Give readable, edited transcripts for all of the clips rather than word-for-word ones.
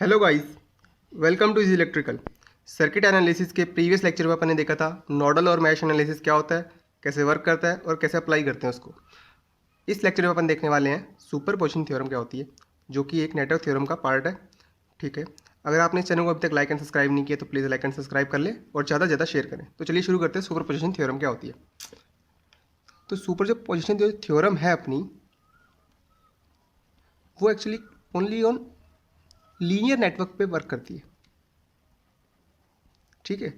Hello guys, welcome to easy electrical. Circuit analysis के previous lecture में अपन ने देखा था नोडल और मैश एनालिसिस क्या होता है, कैसे वर्क करता है और कैसे अप्लाई करते हैं उसको। इस लेक्चर में अपन देखने वाले हैं सुपरपोजिशन थ्योरम क्या होती है, जो कि एक नेटवर्क थ्योरम का पार्ट है। ठीक है, अगर आपने इस चैनल को अभी तक लाइक एंड सब्सक्राइब नहीं किया तो प्लीज़ लाइक एंड सब्सक्राइब कर ले और ज़्यादा से ज़्यादा शेयर करें। तो चलिए शुरू करते हैं सुपरपोजिशन थ्योरम क्या होती है। तो सुपर जो पोजिशन जो थ्योरम है अपनी, वो actually only on linear network पे वर्क करती है। ठीक है,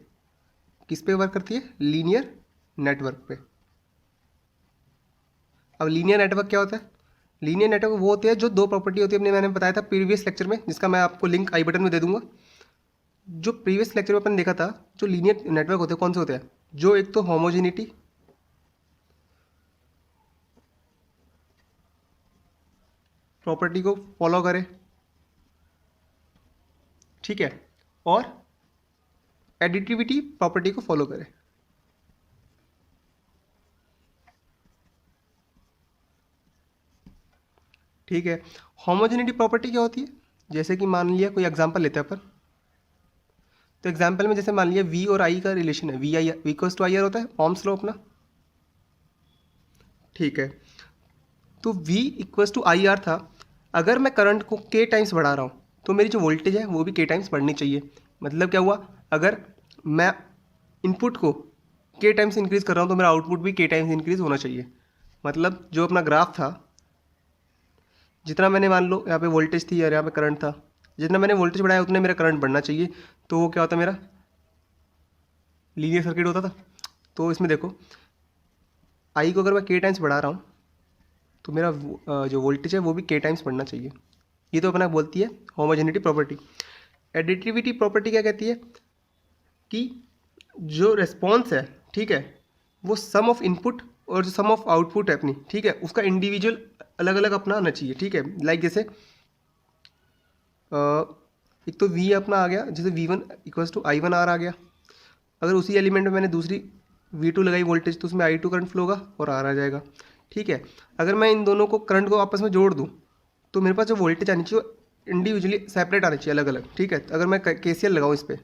किस पे वर्क करती है? लीनियर नेटवर्क पे। अब लीनियर नेटवर्क क्या होता है? लीनियर नेटवर्क वो होते हैं जो दो प्रॉपर्टी होती है, अपने मैंने बताया था प्रीवियस लेक्चर में, जिसका मैं आपको लिंक आई बटन में दे दूंगा। जो प्रीवियस लेक्चर में अपन ने देखा था, जो लीनियर नेटवर्क होते हैं कौन से होते हैं? जो एक तो होमोजेनिटी प्रॉपर्टी को फॉलो करे, ठीक है, और एडिटिविटी प्रॉपर्टी को फॉलो करे। ठीक है, होमोजेनिटी प्रॉपर्टी क्या होती है? जैसे कि मान लिया कोई एग्जांपल लेते हैं अपन। तो एग्जांपल में जैसे मान लिया वी और आई का रिलेशन है, V I V equals to I R होता है, ओम्स लॉ अपना। ठीक है, तो V equals to I R था। अगर मैं करंट को K टाइम्स बढ़ा रहा हूँ तो मेरी जो वोल्टेज है वो भी K टाइम्स बढ़नी चाहिए। मतलब क्या हुआ? अगर मैं इनपुट को K टाइम्स इंक्रीज कर रहा हूँ तो मेरा आउटपुट भी K टाइम्स इंक्रीज होना चाहिए। मतलब जो अपना ग्राफ था, जितना मैंने मान लो यहाँ पे वोल्टेज थी और यहाँ पे करंट था, जितना मैंने वोल्टेज बढ़ाया उतने मेरा करंट बढ़ना चाहिए। तो वो क्या होता मेरा? लीनियर सर्किट होता था। तो इसमें देखो, आई को अगर मैं K टाइम्स बढ़ा रहा हूँ तो मेरा जो वोल्टेज है वो भी K टाइम्स बढ़ना चाहिए। ये तो अपना बोलती है होमोजेनिटी प्रॉपर्टी। एडिटिविटी प्रॉपर्टी क्या कहती है? कि जो रिस्पॉन्स है, ठीक है, वो सम ऑफ इनपुट और जो सम ऑफ आउटपुट है अपनी, ठीक है, उसका इंडिविजुअल अलग अलग अपना आना चाहिए। ठीक है, लाइक जैसे एक तो V अपना आ गया, जैसे V1 equals to I one R आ गया। अगर उसी एलिमेंट में मैंने दूसरी V2 लगाई वोल्टेज तो उसमें I2 करंट फ्लो होगा और R आ जाएगा। ठीक है, अगर मैं इन दोनों को करंट को आपस में जोड़ दूँ तो मेरे पास जो वोल्टेज आनी चाहिए वो इंडिविजुअली सेपरेट आनी चाहिए, अलग अलग। ठीक है, अगर मैं KCL लगाऊँ इस पर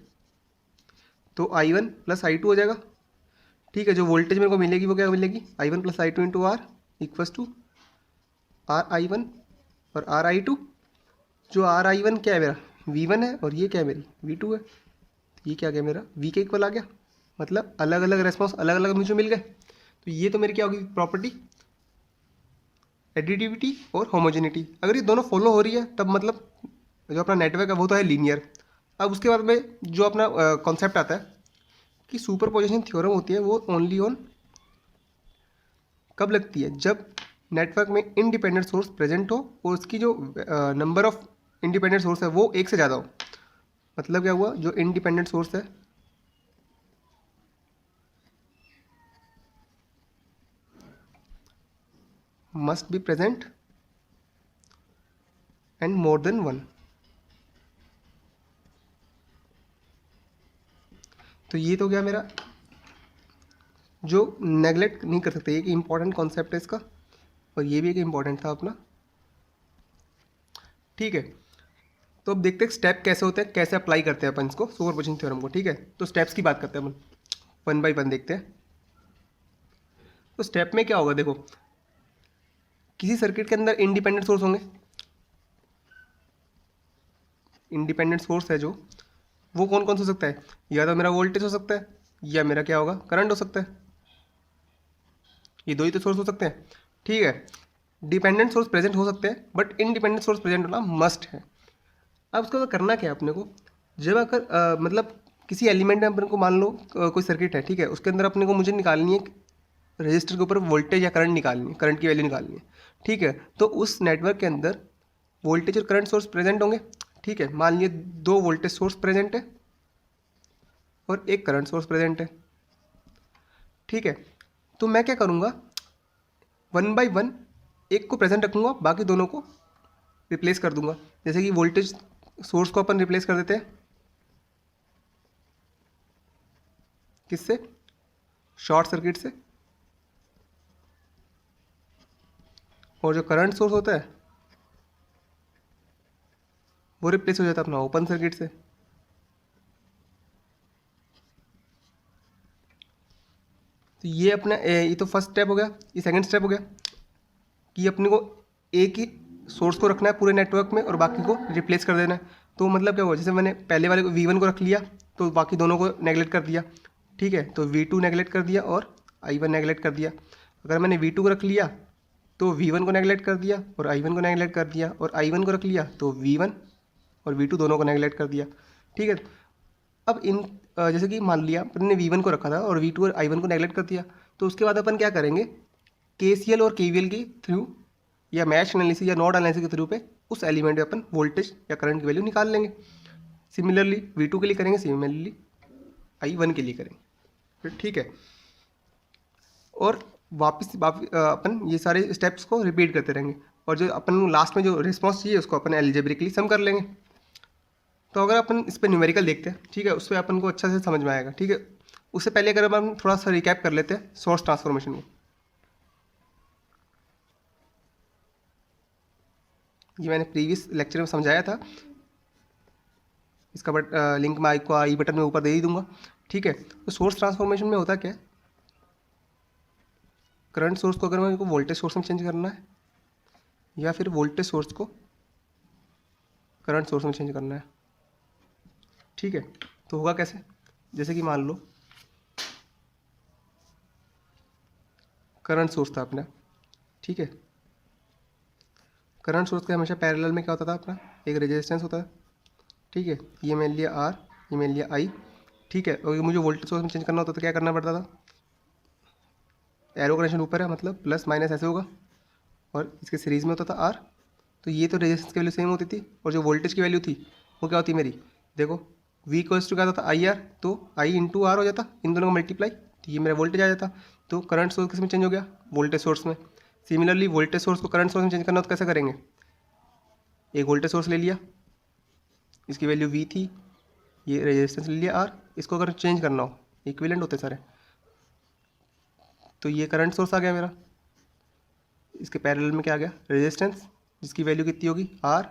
तो I1 प्लस I2 हो जाएगा। ठीक है, जो वोल्टेज मेरे को मिलेगी वो क्या मिलेगी? I1 plus I2 into R equals to R I1 और आर I2। जो आर I1 क्या है मेरा? V1 है, और ये क्या है मेरी? V2 है। ये क्या गया मेरा? V के इक्वल आ गया। मतलब अलग अलग रेस्पॉन्स अलग अलग मुझे मिल गए। तो ये तो मेरी क्या होगी प्रॉपर्टी? एडिटिविटी और होमोजेनिटी। अगर ये दोनों फॉलो हो रही है तब मतलब जो अपना नेटवर्क है वो तो है लीनियर। अब उसके बाद में जो अपना कॉन्सेप्ट आता है कि सुपरपोजिशन थ्योरम होती है, वो ओनली ऑन कब लगती है? जब नेटवर्क में इंडिपेंडेंट सोर्स प्रेजेंट हो और उसकी जो नंबर ऑफ इंडिपेंडेंट सोर्स है वो एक से ज़्यादा हो। मतलब क्या हुआ? जो इंडिपेंडेंट सोर्स है must be present and more than one. तो ये तो गया मेरा जो नेगलेक्ट नहीं कर सकते, एक इंपॉर्टेंट कॉन्सेप्ट है इसका, और ये भी एक इंपॉर्टेंट था अपना। ठीक है, तो अब देखते हैं स्टेप कैसे होते हैं, कैसे अप्लाई करते हैं अपन इसको सुपरपोजिशन थ्योरम को। ठीक है, तो स्टेप्स की बात करते हैं अपन, वन बाय वन देखते हैं। तो स्टेप में क्या होगा? देखो, किसी सर्किट के अंदर इंडिपेंडेंट सोर्स होंगे। इंडिपेंडेंट सोर्स है जो, वो कौन कौन सा हो सकता है? या तो मेरा वोल्टेज हो सकता है, या मेरा क्या होगा? करंट हो सकता है। ये दो ही तो सोर्स हो सकते हैं। ठीक है, डिपेंडेंट सोर्स प्रेजेंट हो सकते हैं बट इंडिपेंडेंट सोर्स प्रेजेंट होना मस्ट है। अब उसको करना क्या है अपने को? जब अगर मतलब किसी एलिमेंट में अपन को मान लो कोई सर्किट है, ठीक है, उसके अंदर अपने को मुझे निकालनी है रजिस्टर के ऊपर वोल्टेज या करंट निकालनी है, करंट की वैल्यू निकालनी है। ठीक है, तो उस नेटवर्क के अंदर वोल्टेज और करंट सोर्स प्रेजेंट होंगे। ठीक है, मान लिए दो वोल्टेज सोर्स प्रेजेंट है और एक करंट सोर्स प्रेजेंट है। ठीक है, तो मैं क्या करूँगा? वन बाय वन एक को प्रेजेंट रखूँगा, बाकी दोनों को रिप्लेस कर दूंगा। जैसे कि वोल्टेज सोर्स को अपन रिप्लेस कर देते हैं किससे? शॉर्ट सर्किट से। और जो करंट सोर्स होता है वो रिप्लेस हो जाता है अपना ओपन सर्किट से। तो ये अपना ये तो फर्स्ट स्टेप हो गया। ये सेकंड स्टेप हो गया कि अपने को एक ही सोर्स को रखना है पूरे नेटवर्क में और बाकी को रिप्लेस कर देना है। तो मतलब क्या हुआ, जैसे मैंने पहले वाले को V1 को रख लिया तो बाकी दोनों को नेगलेक्ट कर दिया, ठीक है। तो V2 नेगलेक्ट कर दिया और I1 नेगलेक्ट कर दिया। अगर मैंने V2 को रख लिया तो V1 को नेगलेक्ट कर दिया और I1 को नेगलेक्ट कर दिया, और I1 को रख लिया तो V1 और V2 दोनों को नेगलेक्ट कर दिया, ठीक है। अब इन जैसे कि मान लिया अपन ने V1 को रखा था और V2 और I1 को नेगलेक्ट कर दिया, तो उसके बाद अपन क्या करेंगे, KCL और KVL के थ्रू या मैश एनालिसिस या नोड एनालिसिस के थ्रू पे उस एलिमेंट में अपन वोल्टेज या करंट की वैल्यू निकाल लेंगे। सिमिलरली V2 के लिए करेंगे, सिमिलरली I1 के लिए करेंगे, फिर ठीक है। और वापस अपन ये सारे स्टेप्स को रिपीट करते रहेंगे, और जो अपन लास्ट में जो रिस्पॉन्स चाहिए उसको अपन एल्जेब्रिकली सम कर लेंगे। तो अगर अपन इस पर न्यूमेरिकल देखते हैं, ठीक है, उस पर अपन को अच्छा से समझ में आएगा, ठीक है। उससे पहले अगर अपन थोड़ा सा रिकैप कर लेते हैं सोर्स ट्रांसफॉर्मेशन को। ये मैंने प्रीवियस लेक्चर में समझाया था, इसका लिंक मैं आपको आई बटन में ऊपर दे ही दूंगा, ठीक है। तो सोर्स ट्रांसफॉर्मेशन में होता क्या है, करंट सोर्स को अगर मैं को वोल्टेज सोर्स में चेंज करना है या फिर वोल्टेज सोर्स को करंट सोर्स में चेंज करना है, ठीक है। तो होगा कैसे, जैसे कि मान लो करंट सोर्स था अपना, ठीक है। करंट सोर्स के हमेशा पैरेलल में क्या होता था अपना, एक रेजिस्टेंस होता है, ठीक है। ये मान लिया R, ये मान लिया I, ठीक है। और मुझे वोल्टेज सोर्स में चेंज करना होता तो क्या करना पड़ता था, एरो कनेक्शन ऊपर है मतलब प्लस माइनस ऐसे होगा, और इसके सीरीज़ में होता था R। तो ये तो रेजिस्टेंस की वैल्यू सेम होती थी, और जो वोल्टेज की वैल्यू थी वो क्या होती मेरी, देखो V इक्वल्स टू क्या होता था IR, तो I इंटू R हो जाता, इन दोनों का मल्टीप्लाई, तो ये मेरा वोल्टेज आ जाता। तो करंट सोर्स किस में चेंज हो गया, वोल्टेज सोर्स में। सिमिलरली वोल्टेज सोर्स को करंट सोर्स में चेंज करना हो तो कैसे करेंगे, एक वोल्टेज सोर्स ले लिया, इसकी वैल्यू V थी, ये रेजिस्टेंस ले लिया R, इसको अगर चेंज करना हो, इक्विवेलेंट होते सारे, तो ये करंट सोर्स आ गया मेरा, इसके पैरेलल में क्या आ गया, रेजिस्टेंस, जिसकी वैल्यू कितनी होगी R,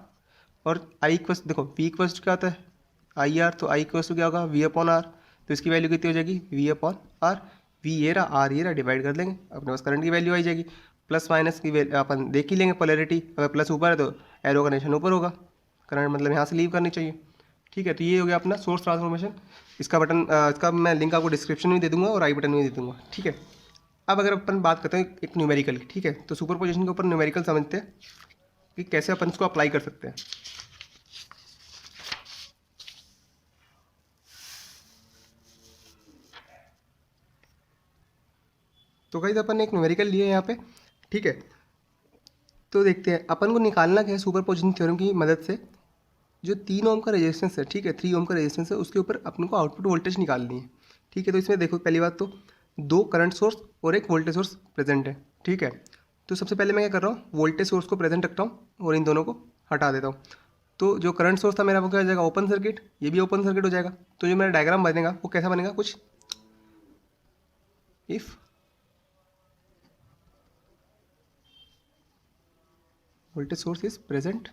और I इक्वल्स, देखो V इक्वल्स क्या होता है IR, तो I इक्वल्स क्या होगा V अपॉन R, तो इसकी वैल्यू कितनी हो जाएगी V अपॉन R। V ये रहा, R ये रहा, डिवाइड कर देंगे, अपने पास करंट की वैल्यू आई जाएगी। प्लस माइनस की वैल्यू अपन देख ही लेंगे, पोलैरिटी अगर प्लस ऊपर है तो एरो का निशान ऊपर होगा, करंट मतलब यहाँ से लीव करनी चाहिए, ठीक है। तो ये हो गया अपना सोर्स ट्रांसफॉर्मेशन। इसका बटन इसका मैं लिंक आपको डिस्क्रिप्शन में दे दूंगा और आई बटन में दे दूंगा, ठीक है। अब अगर अपन बात करते हैं एक न्यूमेरिकल की, ठीक है, तो सुपरपोजिशन के ऊपर न्यूमेरिकल समझते हैं कि कैसे अपन इसको अप्लाई कर सकते हैं। तो गाइस अपन एक न्यूमेरिकल लिए यहाँ पे, ठीक है। तो देखते हैं अपन को निकालना क्या है सुपरपोजिशन थ्योरम की मदद से, जो 3 ओम का रेजिस्टेंस है, ठीक है, 3 ओम का रेजिस्टेंस है, उसके ऊपर अपन को आउटपुट वोल्टेज निकालनी है, ठीक है। तो इसमें देखो पहली बात तो 2 करंट सोर्स और एक वोल्टेज सोर्स प्रेजेंट है, ठीक है। तो सबसे पहले मैं क्या कर रहा हूँ, वोल्टेज सोर्स को प्रेजेंट रखता हूँ और इन दोनों को हटा देता हूँ। तो जो करंट सोर्स था मेरा वो क्या हो जाएगा, ओपन सर्किट, ये भी ओपन सर्किट हो जाएगा। तो जो मेरा डायग्राम बनेगा वो कैसा बनेगा, कुछ if voltage source is present,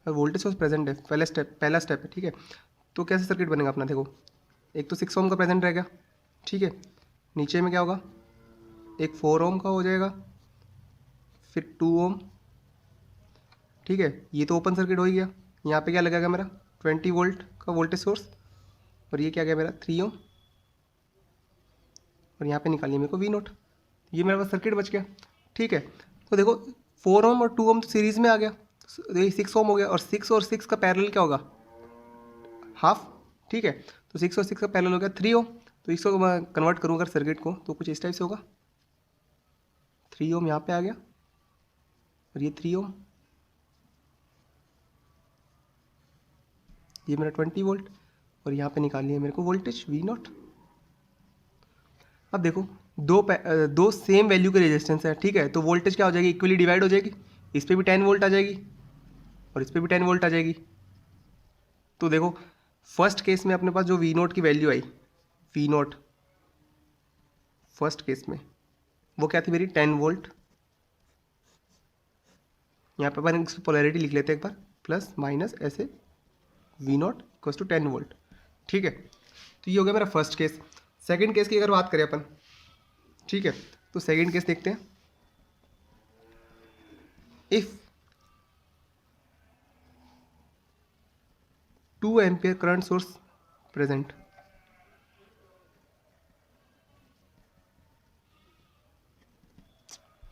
voltage source present है, पहला स्टेप है, ठीक है। तो कैसे सर्किट बनेगा अपना, देखो एक तो 6 ओम का प्रेजेंट रहेगा, ठीक है। नीचे में क्या होगा, एक 4 ओम का हो जाएगा, फिर 2 ओम, ठीक है। ये तो ओपन सर्किट हो ही गया। यहाँ पे क्या लगेगा मेरा 20 वोल्ट का वोल्टेज सोर्स, और ये क्या गया मेरा 3 ओम, और यहाँ पे निकालिए मेरे को V0। ये मेरे पास सर्किट बच गया, ठीक है। तो देखो 4 ओम और 2 ओम तो सीरीज़ में आ गया, ये 6 ओम हो गया, और 6 और 6 का पैरेलल क्या होगा, हाफ, ठीक है। तो 6 और 6 का पैरेलल हो गया 3 ओम। तो इसको मैं कन्वर्ट करूँगा सर्किट को तो कुछ इस टाइप से होगा, 3 ओम यहाँ पे आ गया, और ये 3 ओम, ये मेरा 20 वोल्ट, और यहाँ पे निकालिए मेरे को वोल्टेज V0। अब देखो दो सेम वैल्यू के रेजिस्टेंस है, ठीक है। तो वोल्टेज क्या हो जाएगी, इक्वली डिवाइड हो जाएगी, इस पर भी 10 वोल्ट आ जाएगी और इस पर भी 10 वोल्ट आ जाएगी। तो देखो फर्स्ट केस में अपने पास जो V0 की वैल्यू आई, V0 फर्स्ट केस में वो क्या थी मेरी 10 वोल्ट, यहाँ पे अपन इसकी पोलैरिटी लिख लेते हैं एक बार, प्लस माइनस ऐसे V not equals to 10 volt. ठीक है, तो ये हो गया मेरा फर्स्ट केस। सेकंड केस की अगर बात करें अपन, ठीक है, तो सेकंड केस देखते हैं। If 2 ampere current source present,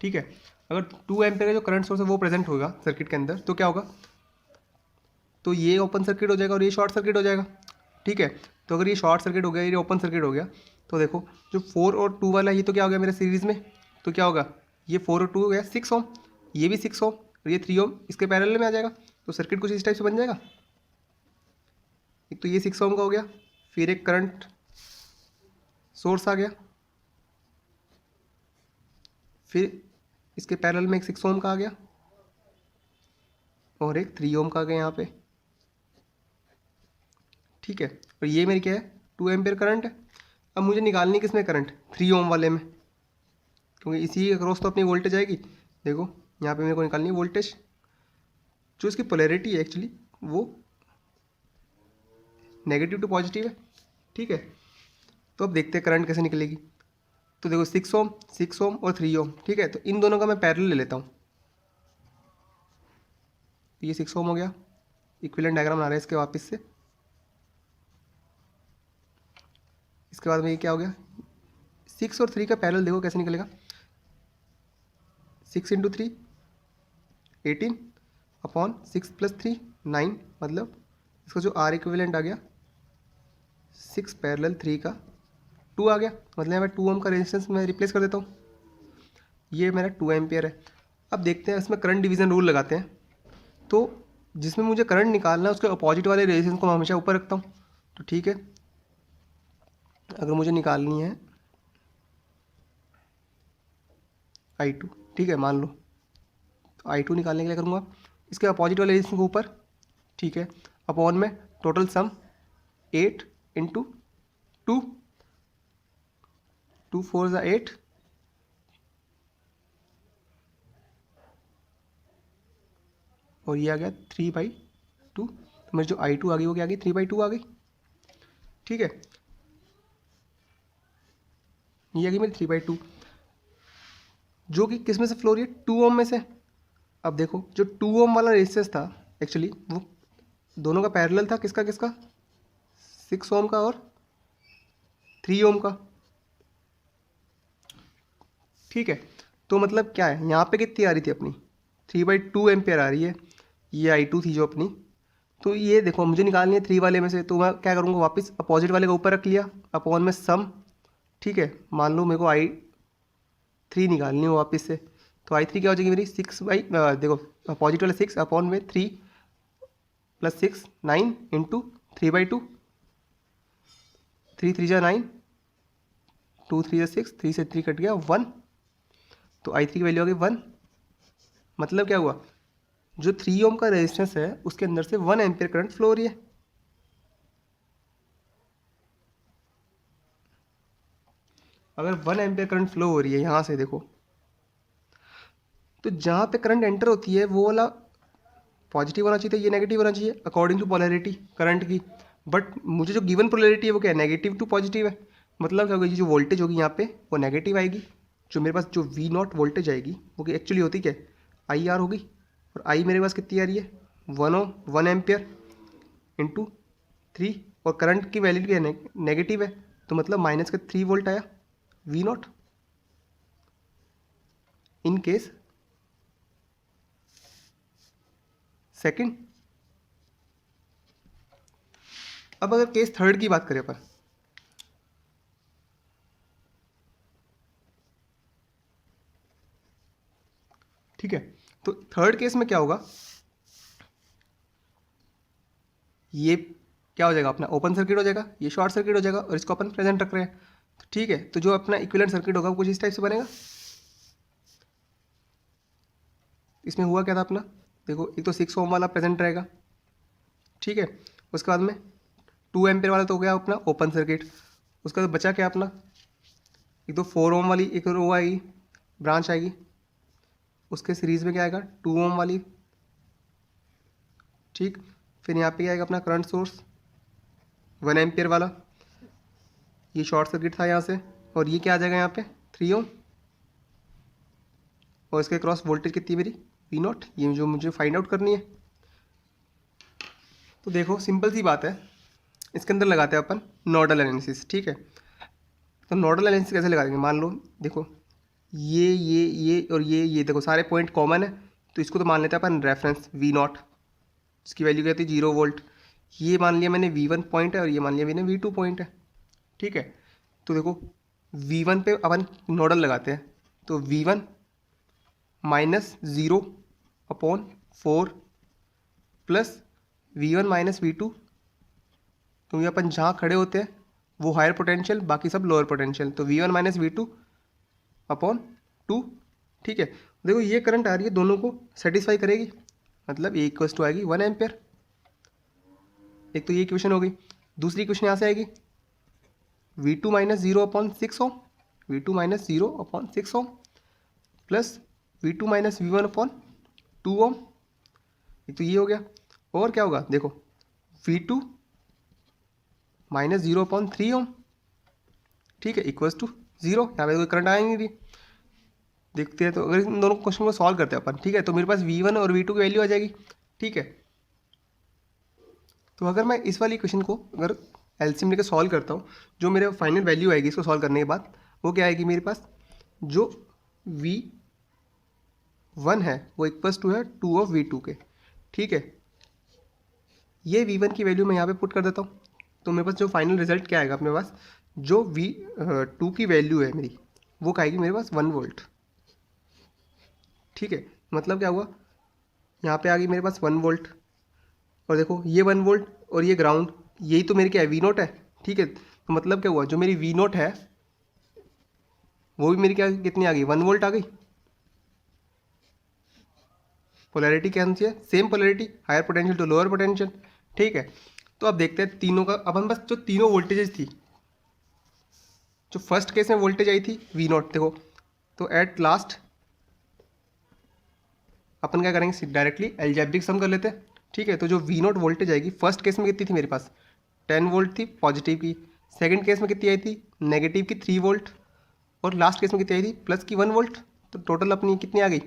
ठीक है, अगर 2 एम्पियर का जो करंट सोर्स है वो प्रेजेंट होगा सर्किट के अंदर, तो क्या होगा, तो ये ओपन सर्किट हो जाएगा और ये शॉर्ट सर्किट हो जाएगा। ठीक है, तो अगर ये शॉर्ट सर्किट हो गया, ये ओपन सर्किट हो गया, तो देखो जो 4 और 2 वाला, ये तो क्या हो गया मेरे सीरीज़ में, तो क्या होगा, ये 4 और 2 हो गया 6 ओम, ये भी 6 ओम और ये 3 ओम इसके पैरेलल में आ जाएगा, तो सर्किट कुछ इस टाइप से बन जाएगा। एक तो ये 6 ओम का हो गया, फिर एक करंट सोर्स आ गया, फिर इसके पैरेलल में एक 6 ओम का आ गया और एक 3 ओम का आ गया यहाँ पे। ठीक है, और ये मेरी क्या है, 2 एम्पियर करंट है। अब मुझे निकालनी किसमें करंट, 3 ओम वाले में, क्योंकि इसी के अक्रॉस तो अपनी वोल्टेज आएगी। देखो यहाँ पे मेरे को निकालनी है वोल्टेज, जो इसकी पोलैरिटी है एक्चुअली वो नेगेटिव टू पॉजिटिव है। ठीक है, तो अब देखते हैं करंट कैसे निकलेगी। तो देखो 6 ओम और 3 ओम, ठीक है, तो इन दोनों का मैं पैरेलल ले लेता हूँ। ये 6 ओम हो गया, इक्विवेलेंट डायग्राम बना रहे हैं इसके वापस से। इसके बाद में ये क्या हो गया, 6 और 3 का पैरेलल देखो कैसे निकलेगा, 6 इंटू 3 18 अपॉन 6 प्लस 3 9, मतलब इसका जो आर इक्विवेलेंट आ गया 6 पैरेलल 3 का 2 आ गया, मतलब यहाँ पे 2 ओम का रेजिस्टेंस मैं रिप्लेस कर देता हूँ। ये मेरा 2 एम्पियर है। अब देखते हैं इसमें करंट डिवीज़न रूल लगाते हैं, तो जिसमें मुझे करंट निकालना है उसके अपोजिट वाले रेजिस्टेंस को मैं हमेशा ऊपर रखता हूँ। तो ठीक है, अगर मुझे निकालनी है I2, ठीक है मान लो, तो I2 निकालने के लिए करूँगा इसके अपोजिट वाले रेजिस्टेंस को ऊपर, ठीक है, अपॉन में टोटल सम 8 इंटू 2, 2 4 ज़ा 8, और ये आ गया 3/2, तो मेरी जो I2 आ गई वो क्या आ गई, 3/2 आ गई। ठीक है, ये आ गई मेरी 3/2, जो कि किस में से फ्लो रही है, 2 ओम में से। अब देखो जो 2 ओम वाला रेजिस्टेंस था एक्चुअली वो दोनों का पैरेलल था, किसका किसका, 6 ओम का और 3 ओम का। ठीक है, तो मतलब क्या है, यहाँ पे कितनी आ रही थी अपनी, 3/2 एम्पियर आ रही है, ये I2 थी जो अपनी। तो ये देखो मुझे निकालनी है 3 वाले में से, तो मैं क्या करूँगा, वापस अपोजिट वाले का ऊपर रख लिया, अपॉन में सम। ठीक है, मान लो मेरे को I3 निकालनी है वापस से, तो I3 क्या हो जाएगी मेरी, 6 देखो अपोजिट वाले 6 अपॉन में 3 प्लस 6 9 इंटू 3/2, 3 3 जा 9, 2 3 जा 6, 3 से 3 कट गया 1, तो I3 की वैल्यू आ गई 1। मतलब क्या हुआ, जो 3 ओम का रेजिस्टेंस है उसके अंदर से 1 एम्पियर करंट फ्लो हो रही है। अगर 1 एम्पियर करंट फ्लो हो रही है यहाँ से देखो, तो जहाँ पे करंट एंटर होती है वो वाला पॉजिटिव होना चाहिए था, ये नेगेटिव होना चाहिए अकॉर्डिंग टू पोलैरिटी करंट की। बट मुझे जो गिवन पोलैरिटी है वो क्या है, नेगेटिव टू पॉजिटिव है। मतलब क्या होगा, ये जो वोल्टेज होगी यहाँ पे वो नेगेटिव आएगी, जो मेरे पास जो V0 वोल्टेज आएगी वो एक्चुअली होती क्या है, IR होगी, और I मेरे पास कितनी आ रही है, 1 एम्पियर इंटू 3, और करंट की वैल्यू क्या है, नेगेटिव है, तो मतलब माइनस का 3 वोल्ट आया V0 इन केस सेकंड। अब अगर केस थर्ड की बात करें अपन, ठीक है, तो थर्ड केस में क्या होगा, ये क्या हो जाएगा अपना ओपन सर्किट हो जाएगा, ये शॉर्ट सर्किट हो जाएगा, और इसको अपन प्रेजेंट रख रहे हैं। तो ठीक है, तो जो अपना इक्विवेलेंट सर्किट होगा वो कुछ इस टाइप से बनेगा। इसमें हुआ क्या था अपना, देखो एक तो 6 ओम वाला प्रेजेंट रहेगा, ठीक है, उसके बाद में 2 एम्पियर वाला तो हो गया अपना ओपन सर्किट। उसका तो बचा क्या अपना, एक तो 4 ओम वाली एक रो आएगी, ब्रांच आएगी, उसके सीरीज़ में क्या आएगा 2 ओम वाली ठीक। फिर यहाँ पे आएगा अपना करंट सोर्स 1 एम्पियर वाला, ये शॉर्ट सर्किट था यहाँ से, और ये क्या आ जाएगा यहाँ पे 3 ओम, और इसके क्रॉस वोल्टेज कितनी मेरी V0, ये जो मुझे फाइंड आउट करनी है। तो देखो सिंपल सी बात है, इसके अंदर लगाते हैं अपन नोडल एनालिसिस, ठीक है। तो नोडल एनालिसिस कैसे लगा देंगे, मान लो देखो ये और ये देखो सारे पॉइंट कॉमन है, तो इसको तो मान लेते हैं अपन रेफरेंस V0, इसकी वैल्यू क्या थी 0 वोल्ट। ये मान लिया मैंने V1 पॉइंट है और ये मान लिया मैंने V2 पॉइंट है, ठीक है। तो देखो V1 पे अपन नोडल लगाते हैं, तो V1 minus 0/4 plus V1 minus V2, क्योंकि अपन जहाँ खड़े होते हैं वो हायर पोटेंशियल, बाकी सब लोअर पोटेंशियल, तो V1 माइनस V2/2, ठीक है। देखो ये करंट आ रही है, दोनों को सेटिस्फाई करेगी, मतलब ये इक्वल्स टू आएगी 1 एम्पियर। एक तो ये इक्वेशन हो गई। दूसरी इक्वेशन यहाँ से आएगी V2 माइनस 0/6 ओम, V2 minus 0/6 ohm plus V2 minus V1/2 ओम, एक तो ये हो गया। और क्या होगा देखो V2 माइनस 0/3 ओम, ठीक है, इक्वल्स टू 0। यहाँ पे कोई करंट आया नहीं रही। देखते हैं तो अगर इन दोनों क्वेश्चन को सॉल्व करते हैं अपन, ठीक है, तो मेरे पास V1 और V2 की वैल्यू आ जाएगी, ठीक है। तो अगर मैं इस वाली क्वेश्चन को अगर एलसीएम लेकर सॉल्व करता हूँ, जो मेरे फाइनल वैल्यू आएगी इसको सॉल्व करने के बाद, वो क्या आएगी मेरे पास, जो V1 है वो इक्वल्स टू है 2 ऑफ V2 के, ठीक है। ये V1 की वैल्यू मैं यहाँ पे पुट कर देता हूँ, तो मेरे पास जो फाइनल रिजल्ट क्या आएगा अपने पास, जो V2 की वैल्यू है मेरी वो क्या आएगी मेरे पास 1 वोल्ट, ठीक है। मतलब क्या हुआ, यहाँ पे आ गई मेरे पास 1 वोल्ट, और देखो ये 1 वोल्ट और ये ग्राउंड, यही तो मेरी क्या है V0 है, ठीक है। तो मतलब क्या हुआ, जो मेरी V0 है वो भी मेरी क्या कितनी आ गई 1 वोल्ट आ गई। पोलैरिटी क्या होनी चाहिए, same polarity, higher potential to lower potential, ठीक है। तो अब देखते हैं तीनों का, अपन बस जो तीनों वोल्टेजेस थी, जो फर्स्ट केस में वोल्टेज आई थी V0, देखो तो एट लास्ट अपन क्या करेंगे, डायरेक्टली अलजेब्रिक सम कर लेते हैं, ठीक है। तो जो V0 वोल्टेज आएगी फर्स्ट केस में कितनी थी मेरे पास 10 वोल्ट थी पॉजिटिव की, सेकंड केस में कितनी आई थी नेगेटिव की 3 वोल्ट, और लास्ट केस में कितनी आई थी प्लस की 1 वोल्ट। तो टोटल अपनी कितनी आ गई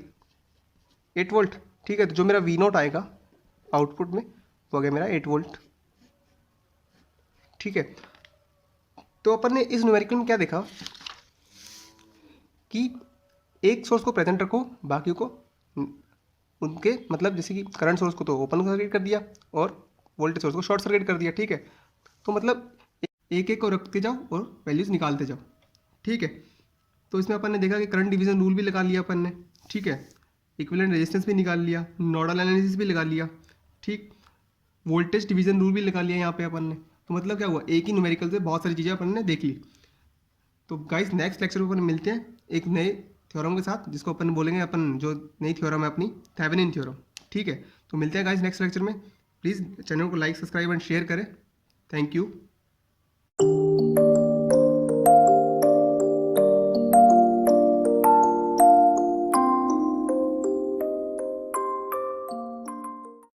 8 वोल्ट, ठीक है। तो जो मेरा V0 आएगा आउटपुट में वो आ गया मेरा 8 वोल्ट, ठीक है। तो अपन ने इस न्यूमेरिकल में क्या देखा कि एक सोर्स को प्रेजेंट रखो, बाकी को उनके मतलब जैसे कि करंट सोर्स को तो ओपन सर्किट कर दिया और वोल्टेज सोर्स को शॉर्ट सर्किट कर दिया, ठीक है। तो मतलब एक एक को रखते जाओ और वैल्यूज निकालते जाओ, ठीक है। तो इसमें अपन ने देखा कि करंट डिवीजन रूल भी लगा लिया अपन ने, ठीक है। इक्विवेलेंट रेजिस्टेंस भी निकाल लिया, नोडल एनालिसिस भी लगा लिया, ठीक। वोल्टेज डिवीजन रूल भी लगा लिया यहाँ पे अपन ने। तो मतलब क्या हुआ, एक ही न्यूमेरिकल से बहुत सारी चीज़ें अपन ने देख ली। तो गाइस नेक्स्ट लेक्चर में अपन मिलते हैं एक नए थ्योरम के साथ, जिसको अपन बोलेंगे अपन जो नई थ्योरम है अपनी थेवेनिन थ्योरम, ठीक है। तो मिलते हैं गाइस नेक्स्ट लेक्चर में। प्लीज़ चैनल को लाइक सब्सक्राइब एंड शेयर करें। Thank you.